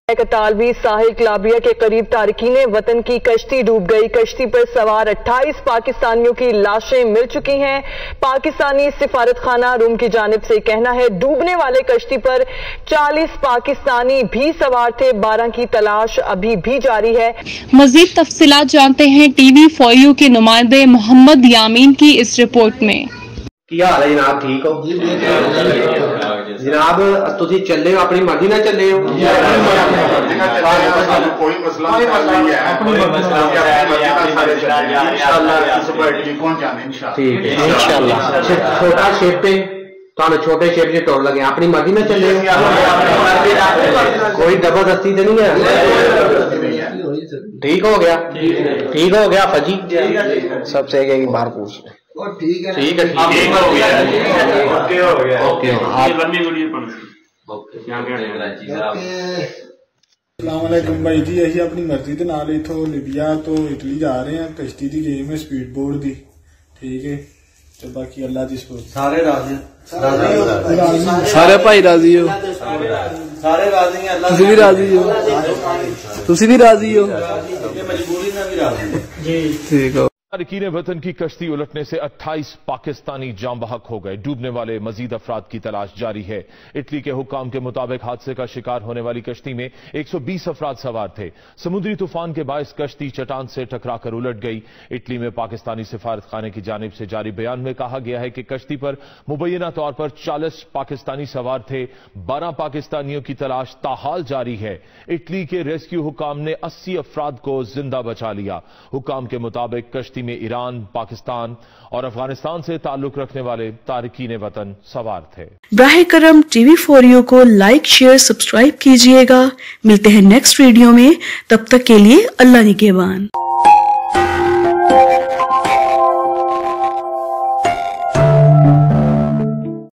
इतालवी साहिल कलाबिया के करीब तारकीन वतन की कश्ती डूब गई। कश्ती पर सवार 28 पाकिस्तानियों की लाशें मिल चुकी हैं। पाकिस्तानी सिफारत खाना रूम की जानिब से कहना है डूबने वाले कश्ती पर 40 पाकिस्तानी भी सवार थे। 12 की तलाश अभी भी जारी है। मजीद तफसीलात जानते हैं TV4U के नुमाइंदे मोहम्मद यामीन की इस रिपोर्ट में। क्या हाल है जनाब, ठीक हो जनाब? तुसी चले हो अपनी मर्जी ना चले हो? कोई मसला नहीं है, ठीक है इंशाल्लाह। छोटा शेप पे तो छोटे शेप से टोल लगे, अपनी मर्जी ना चले हो? कोई जबरदस्ती तो नहीं है? ठीक हो गया, ठीक हो गया फजी सबसे एक बार पूछ ठीक है अस्सलामुअलैकुम भाई जी, असी अपनी मर्जी के नाल इथों लीबिया तो इटली जा रहे हैं। कश्ती की गेम है स्पीड बोर्ड की, ठीक है। तो बाकी अल्लाह दी सपोर्ट। सारे राजी, सारे भाई राजी हो, सारे राजी हैं। अल्लाह तुसी भी राजी हो, तुसी भी राजी हो, मजबूरी में भी राजी जी, ठीक हो। तारकीन वतन की कश्ती उलटने से 28 पाकिस्तानी जाम बहक हो गए। डूबने वाले मजीद अफराद की तलाश जारी है। इटली के हुक्काम के मुताबिक हादसे का शिकार होने वाली कश्ती में 120 अफराद सवार थे। समुद्री तूफान के बायस कश्ती चट्टान से टकराकर उलट गई। इटली में पाकिस्तानी सिफारत खाने की जानिब से जारी बयान में कहा गया है कि कश्ती पर मुबैना तौर पर 40 पाकिस्तानी सवार थे। 12 पाकिस्तानियों की तलाश ताहाल जारी है। इटली के रेस्क्यू हुक्काम ने 80 अफराद को जिंदा बचा लिया। हुक्काम के मुताबिक कश्ती में ईरान, पाकिस्तान और अफगानिस्तान से ताल्लुक रखने वाले तारकीन वतन सवार थे। बराह करम TV4U को लाइक, शेयर, सब्सक्राइब कीजिएगा। मिलते हैं नेक्स्ट वीडियो में, तब तक के लिए अल्लाह निगहबान।